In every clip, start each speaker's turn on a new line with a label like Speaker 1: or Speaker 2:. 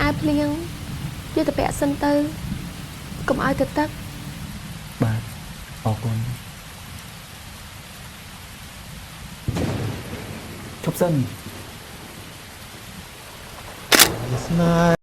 Speaker 1: ai plieng như tập bẹ sân tư cùng ai thật tắc
Speaker 2: បាទអរគុណជប់សិនស្នេហ៍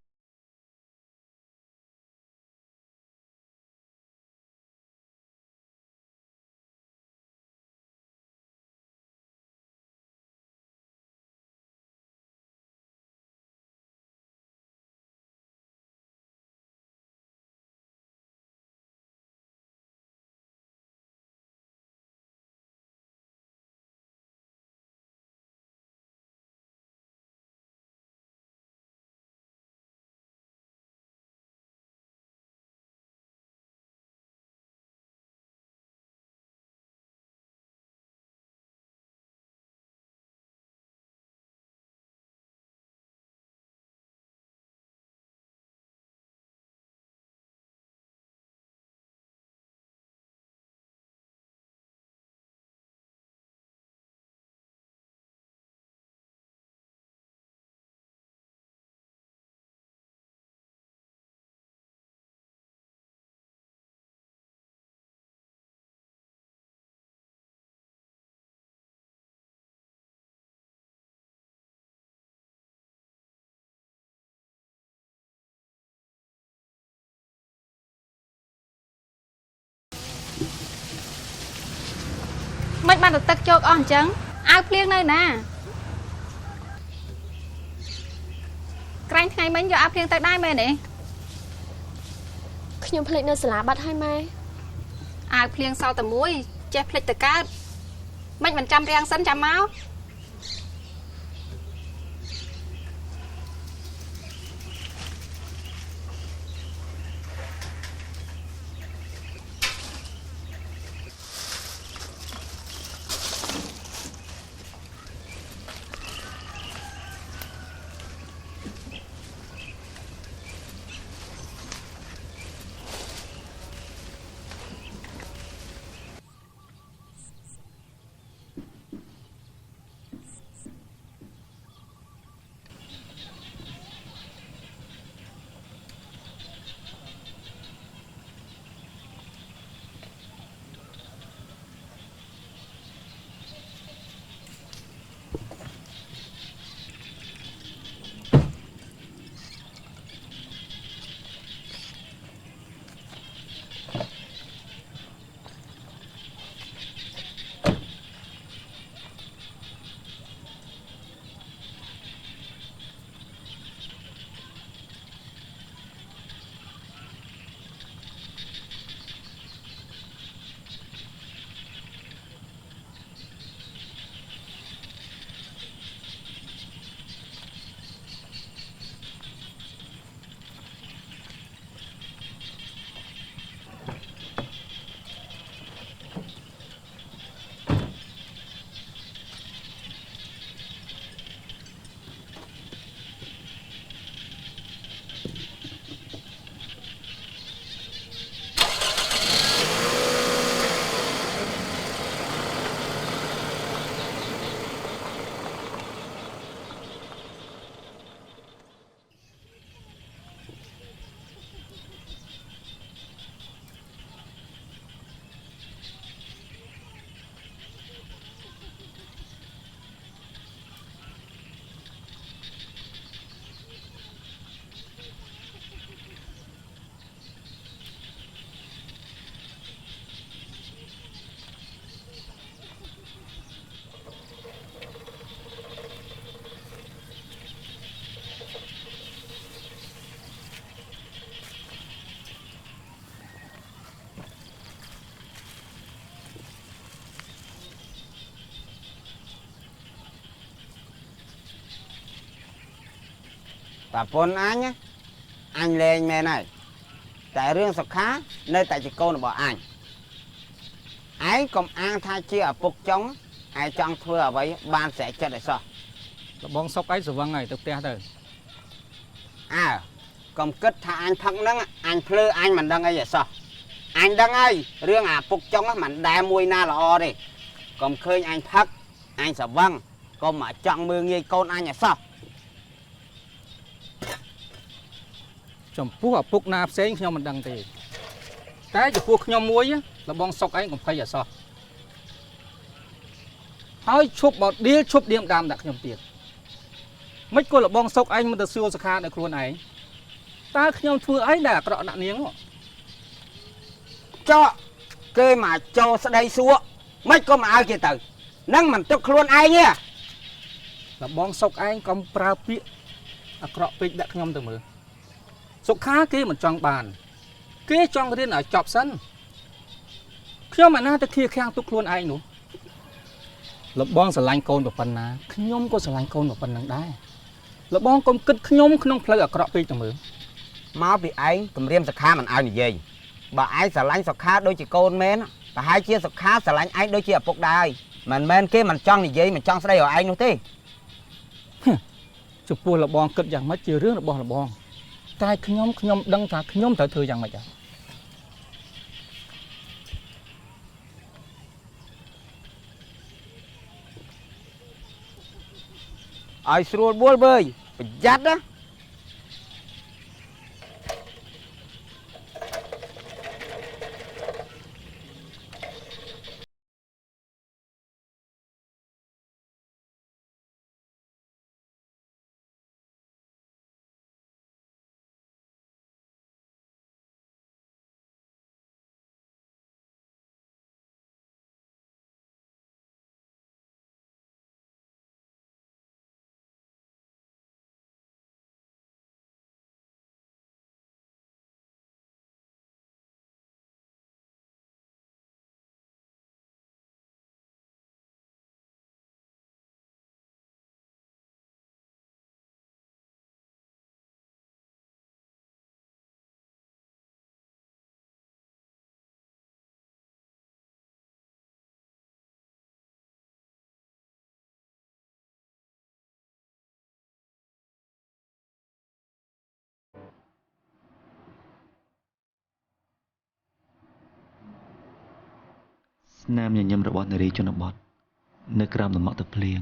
Speaker 3: មិនបានទៅទឹកជោគអស់អញ្ចឹងអាវភ្លៀងនៅណាក្រែងថ្ងៃមិញយកអាវភ្លៀងទៅដែរមែនទេ
Speaker 1: ខ្ញុំភ្លេចនៅសាលាបាត់ហើយម៉ែ
Speaker 3: អាវភ្លៀងសល់តែមួយចេះភ្លេចទៅកើតមិនចាំរាំងសិនចាំមក
Speaker 4: bà phôn anh lên mẹ này tại riêng sọc khá nơi tại chị cô là bỏ anh còn ăn thay chia ở phục chống ai trong thưa ở với ban sẽ cho để sao
Speaker 5: bong sọc ấy rồi vâng này tục te thôi
Speaker 4: còn kết tha anh thăng đó anh phơi anh mình đang ấy vậy sao anh đang ấy riêng phục chống mình đa mùi na là o đi còn khơi anh thắc anh sẽ vâng còn mà chọn mưa nghe con anh là sao
Speaker 5: ចំពោះឪពុកណាផ្សេងខ្ញុំមិនដឹងទេតែចំពោះខ្ញុំមួយលបងសុកឯងកុំភ័យអសោះហើយឈប់បដៀលឈប់ដៀងដាមដាក់ខ្ញុំទៀតមិនក៏លបងសុកឯងមិនទៅសួរសខាដល់ខ្លួនឯងតើខ្ញុំធ្វើអីដែលអាក្រក់ដាក់នាង
Speaker 4: ចោគេមកចូលស្ដីសួរមិនក៏មកឲ្យគេទៅនឹងមិនទុកខ្លួនឯងទេ
Speaker 5: លបងសុកឯងកុំប្រើពាក្យអាក្រក់ពេកដាក់ខ្ញុំទៅមើលសុខាគេមិនចង់បានគេចង់រៀនឲ្យចប់សិនខ្ញុំអាណាទៅធៀខាំងទុកខ្លួនឯងនោះលបងស្រឡាញ់កូនប៉ុណ្ណាខ្ញុំក៏ស្រឡាញ់កូនប៉ុណ្ណឹងដែរលបងកុំគិតខ្ញុំក្នុងផ្លូវអាក្រក់ពេកទៅមើល
Speaker 4: មកពីឯងគម្រាមសុខាមិនឲ្យនិយាយបើឯងស្រឡាញ់សុខាដូចជាកូនមែនប្រហែលជាសុខាស្រឡាញ់ឯងដូចជាឪពុកដែរមិនមែនគេមិនចង់និយាយមិនចង់ស្ដីឲ្យឯងនោះទេ
Speaker 5: ចំពោះលបងគិតយ៉ាងម៉េចជារឿងរបស់លបងតែខ្ញុំដឹងថាខ្ញុំត្រូវធ្វើយ៉ាងម៉េចដែរ
Speaker 4: ឲ្យស្រួលបួលបើយប្រយ័ត្នណា
Speaker 2: ស្នាមញញឹមរបស់នារីជនបទនៅក្រោមដំណក់ទឹកភ្លៀង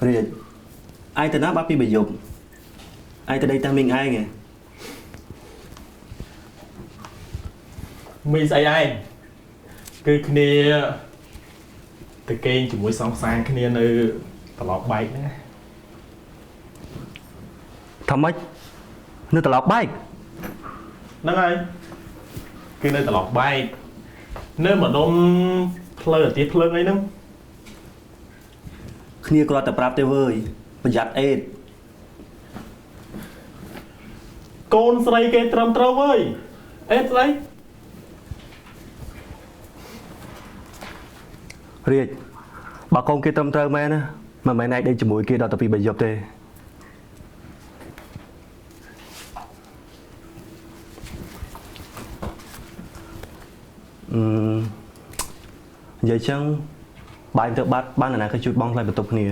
Speaker 6: រាជឯងទៅណាបាត់ពីបាយប់ឯងទៅដេកតាមមីងឯង
Speaker 7: មីស្អីឯងគឺគ្នាទៅគេងជាមួយសងសាងគ្នានៅត្រឡប់បែកណា
Speaker 6: ថាម៉េចនៅត្រឡប់បែក
Speaker 7: ហ្នឹងហើយគឺនៅត្រឡប់បែកនៅម្ដុំផ្លូវអាទិត្យភ្លើងអីហ្នឹង
Speaker 6: គ្នាគ្រាន់តែប្រាប់ទេវើយប្រយ័ត្នអេត
Speaker 7: កូនស្រីគេត្រឹមត្រូវអើយអេស្អី
Speaker 6: រាជបើកូនគេត្រឹមត្រូវមែនណាមិនមែនឯងដេកជាមួយគេដល់ទៅពីបាយប់ទេនិយាយចឹងបាយទៅបាត់បានណាគេជួយបងថ្លៃបន្ទប់គ្នា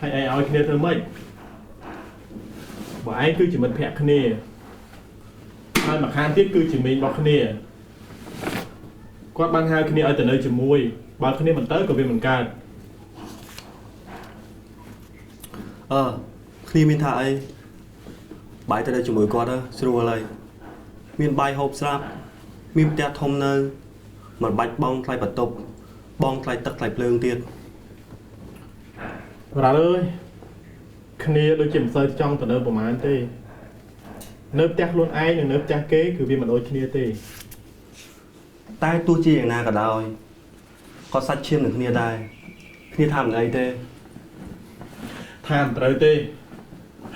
Speaker 7: ហើយឯងឲ្យគ្នាធ្វើម៉េចបើឯងគឺជាមិត្តភក្តិគ្នាហើយម្ខាងទៀតគឺជាមីងរបស់គ្នាគាត់បានហៅគ្នាឲ្យទៅនៅជាមួយបើគ្នាមិនទៅក៏វាមិនកើត
Speaker 6: គ្នាមានថាអីបាយទៅជាមួយគាត់ស្រួលហើយមានបាយហូបស្រាប់មានផ្ទះធំនៅមិនបាច់បងថ្លៃបន្ទប់បងថ្លៃទឹកថ្លៃភ្លើងទៀត
Speaker 7: រ៉ាល់អើយគ្នាដូចជាមិនសូវចង់ទៅនៅប្រហែលទេនៅផ្ទះខ្លួនឯងនិងនៅផ្ទះគេគឺវាមិនដូចគ្នាទេ
Speaker 6: តែទោះជាយ៉ាងណាក៏ដោយក៏សាច់ឈាមនឹងគ្នាដែរគ្នាថាមិនអីទេ
Speaker 7: ថាមិនត្រូវទេ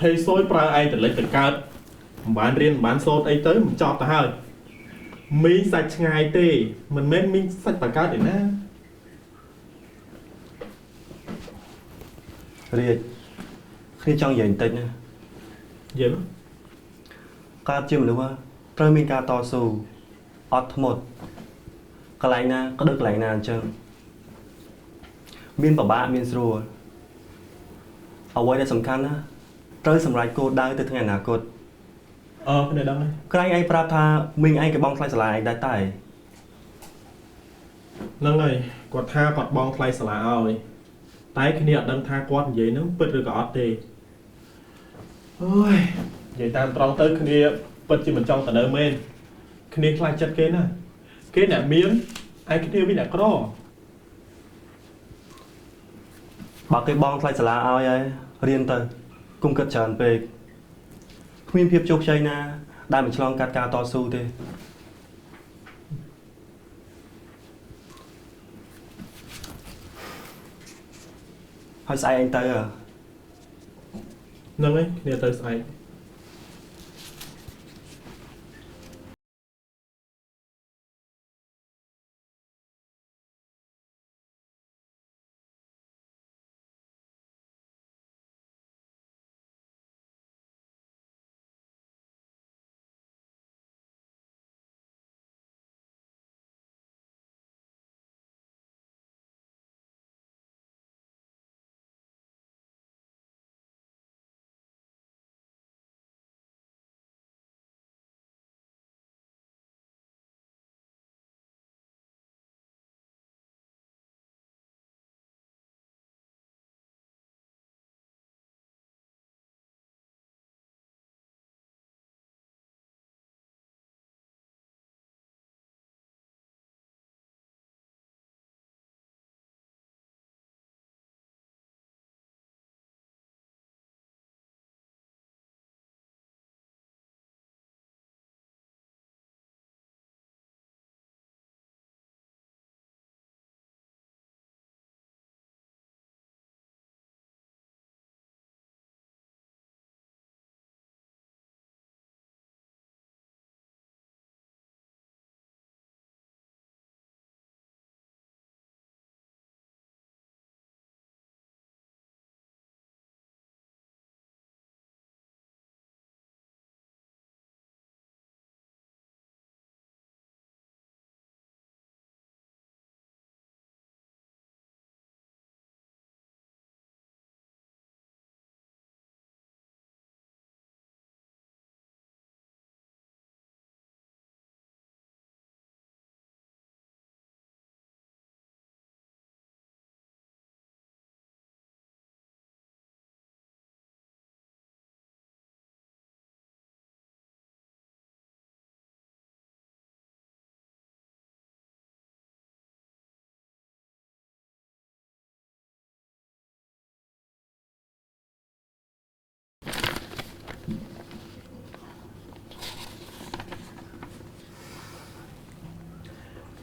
Speaker 7: ហើយសួយប្រើឯងតលិចតកើតមិនបានរៀនមិនបានសូត្រអីទៅមិនចប់ទៅហើយមីងសាច់ឆ្ងាយទេមិនមែនមីងសាច់តកើតទេណា
Speaker 6: រាជគ្នាចង់និយាយបន្តិចណា
Speaker 7: យើង
Speaker 6: កើតជាមនុស្សត្រូវមានការតស៊ូអត់ធ្មត់កន្លែងណាក៏ដូចកន្លែងណាអញ្ចឹងមានពិបាកមានស្រួលអ្វីដែលសំខាន់ណាត្រូវសម្រេចគោលដៅទៅថ្ងៃអនាគត
Speaker 7: គ្នាដឹងហើយ
Speaker 6: ក្រែងឯងប្រាប់ថាមីងឯងក៏បងខ្លាចសាលាឯងដែរតែ
Speaker 7: ហ្នឹងហើយគាត់ថាគាត់បងថ្លៃសាលាឲ្យតែគ្នាអត់ដឹងថាគាត់និយាយហ្នឹងពិតឬក៏អត់ទេអូយនិយាយតាមត្រង់ទៅគ្នាពិតជាមិនចង់ទៅនៅមែនគ្នាខ្លាចចិត្តគេណាគេអ្នកមានឯគ្នាវិញអ្នកក្រ
Speaker 6: បើគេបងខ្លាចសាលាឲ្យហើយរៀនទៅគុំគិតច្រើនពេកគ្មានភាពជោគជ័យណាដែលមិនឆ្លងកាត់ការតស៊ូទេហើយស្អែកឯងទៅ
Speaker 7: ហ្នឹងហើយគ្នាទៅស្អែក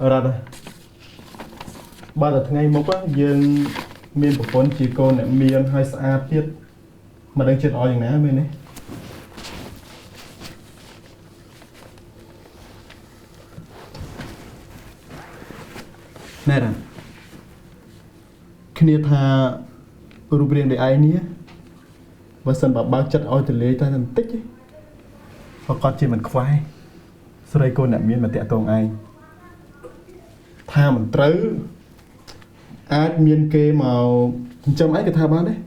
Speaker 7: រត់បើតែថ្ងៃមុខយើងមានប្រពន្ធជាកូនអ្នកមានហើយស្អាតទៀតមិនដឹងចិត្តអស់យ៉ាងណាមែនទេណែរ៉ាគ្នាថារូបរាងដូចឯងនេះបើសិនបើកចិត្តឲ្យទៅលេងតែបន្តិចប្រកាសជាមិនខ្វះស្រីកូនអ្នកមានមកតាក់ទងឯងថាមិនត្រូវអាចមានគេមកចិញ្ចឹមឯងក៏ថាបានដែរ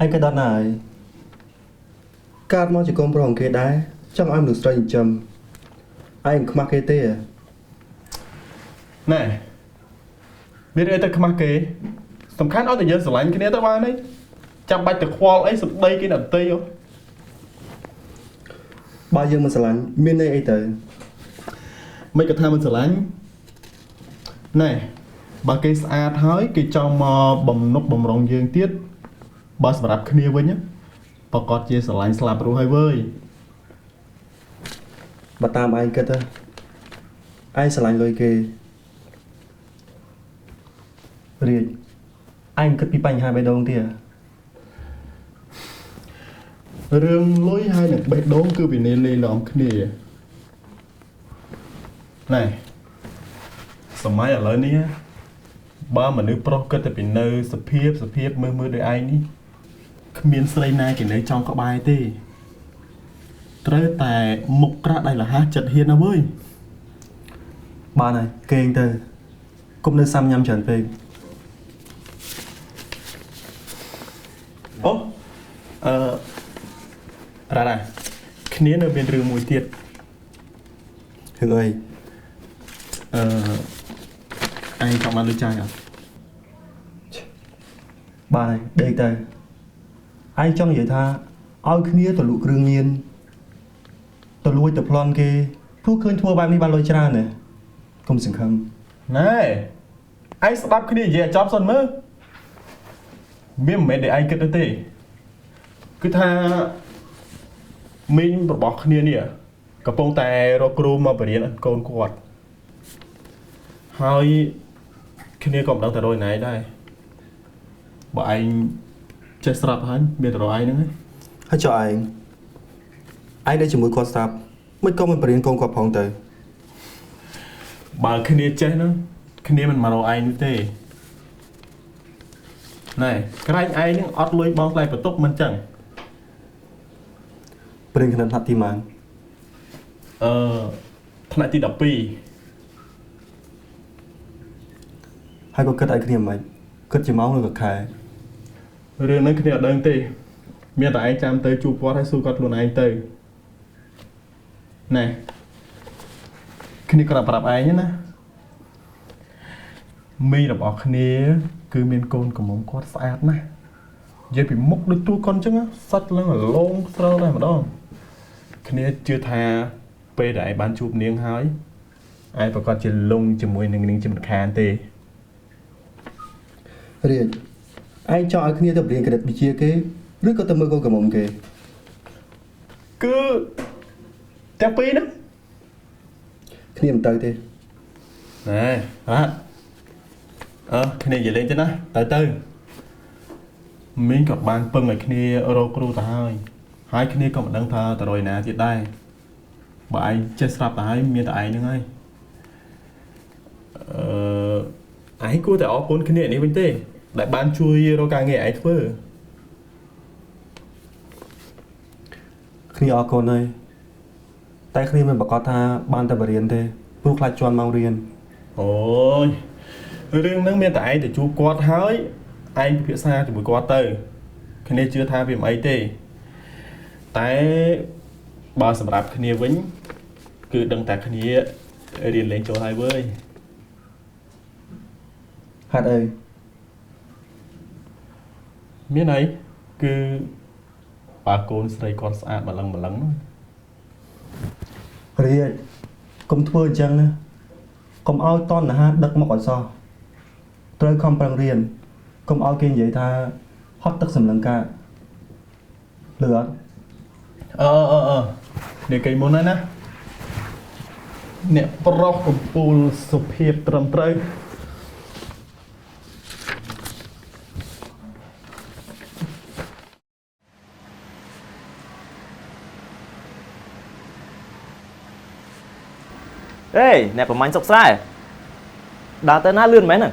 Speaker 6: ឯងក៏ដល់ណាហើយកើតមកជាកូនប្រុសของគេដែរចង់ឲ្យមនុស្សស្រីចិញ្ចឹមឯងខ្មាស់គេទេ
Speaker 7: ណែមានអីទៅខ្មាស់គេសំខាន់ឲ្យតែយើងស្រឡាញ់គ្នាទៅបានទេចាំបាច់ទៅខ្វល់អីសម្ដីគេអ្នកដទៃហ៎
Speaker 6: បើយើងមិនស្រឡាញ់មានន័យអីទៅ
Speaker 7: មិនក៏ថាមិនស្រឡាញ់ណែបើគេស្អាតហើយគេចង់មកបំនុកបំរុងយើងទៀតបើសម្រាប់គ្នាវិញប្រកាសជាស្រឡាញ់ស្លាប់រស់ហើយវើយ
Speaker 6: បើតាមឯងគិតទៅឯងស្រឡាញ់លុយគេរាជ
Speaker 7: anhគិតពីបញ្ហាបេះដូងទៀតរឿងលុយហើយនឹងបេះដូងគឺវាលេឡំគ្នាណែសម័យឥឡូវនេះបើមនុស្សប្រុសគិតតែពីនៅសភាពមើលដោយឯងនេះគ្មានស្រីណាគេនៅចង់ក្បែរទេត្រូវតែមុខក្រាស់ដៃលះចិត្តហ៊ានណាវើយបានហើយកេងទៅគុំនៅសាំញ៉ាំច្រើនពេកអូរ៉ារ៉ាគ្នានៅមានរឿងមួយទៀតរឿងអីឯងចង់បានលុយចាយអត់បានហើយដេកទៅឯងចង់និយាយថាឲ្យគ្នាទៅលក់គ្រឿងញៀនទៅលួចទៅប្លន់គេព្រោះឃើញធ្វើបែបនេះបានលុយច្រើនណាកុំសង្ឃឹមណែឯងស្ដាប់គ្នានិយាយឲ្យចប់សិនមើលមានមិនមែនតែឯងគិតទេគឺថាមីងរបស់គ្នានេះកំពុងតែរកគ្រូមកបរៀនកូនគាត់ហើយគ្នាក៏មិនដឹងទៅរយណៃដែរបើឯងចេះស្រាប់ហើយមានតែរកឯងហ្នឹងហើយចុះឯងនៅជាមួយគាត់ស្រាប់មិនក៏មិនបរៀនកូនគាត់ផងទៅបើគ្នាចេះហ្នឹងគ្នាមិនមករកឯងទេណែក្រែងឯងហ្នឹងអត់លុយបងថ្លៃបន្ទប់មិនចឹងព្រៀងឆ្នាំថ្នាក់ទីម៉ានថ្នាក់ទី12ហើយក៏គិតឲ្យគ្នាមិនគិតជាម៉ោងឬក៏ខែរឿងហ្នឹងគ្នាអត់ដឹងទេមានតែឯងចាំទៅជួបគាត់ហើយសួរគាត់ខ្លួនឯងទៅណែគ្នាគាត់ប្រាប់ឯងណាមីរបស់គ្នាគឺមានកូនកំមុំគាត់ស្អាតណាស់និយាយពីមុខដូចទូកុនអញ្ចឹងសាច់ឡើងឡងស្រើតែម្ដងគ្នាជឿថាពេលដែលឯងបានជួបនាងហើយឯងប្រកាសជាលងជាមួយនឹងនាងជាមិនខានទេរៀងឯងចង់ឲ្យគ្នាទៅរៀនគណិតវិទ្យាគេឬក៏ទៅមើលកូនកំមុំគេគឺតែពីរហ្នឹងគ្នាមិនទៅទេណែហ่ะគ្នានិយាយលេងទៅណាទៅមីងក៏បានពឹងឲ្យគ្នារកគ្រូទៅហើយគ្នាក៏មិនដឹងថាទៅរយណាទៀតដែរបើឯងចេះស្រាប់ទៅហើយមានតែឯងហ្នឹងហើយឯងគួរតែអរគុណគ្នានេះវិញទេដែលបានជួយរកការងារឯងធ្វើគ្នាអរគុណហើយតែគ្នាមិនប្រកាសថាបានតែបរៀនទេព្រោះខ្លាចជន់ម៉ោងរៀនអូយរឿងហ្នឹងមានតែឯងទៅជួបគាត់ហើយឯងពិភាក្សាជាមួយគាត់ទៅគ្នាជឿថាវាមិនអីទេតែបើសម្រាប់គ្នាវិញគឺដឹងតែគ្នារៀនលេងចូលហើយវើយហេតុអីមានអីគឺបើកូនស្រីគាត់ស្អាតម្លឹងហ្នឹងរៀបកុំធ្វើអញ្ចឹងណាកុំឲ្យតណ្ហាដឹកមកឲ្យសោះត្រូវខំប្រឹងរៀនកុំឲ្យគេនិយាយថាហត់ទឹកសម្លឹងការលឺអត់នេះគេមុនហើយណាអ្នកប្រុសកំពូលសុភាពត្រឹមត្រូវ
Speaker 8: ê nè của mình sọc sai đào tới ná lươn mấy nè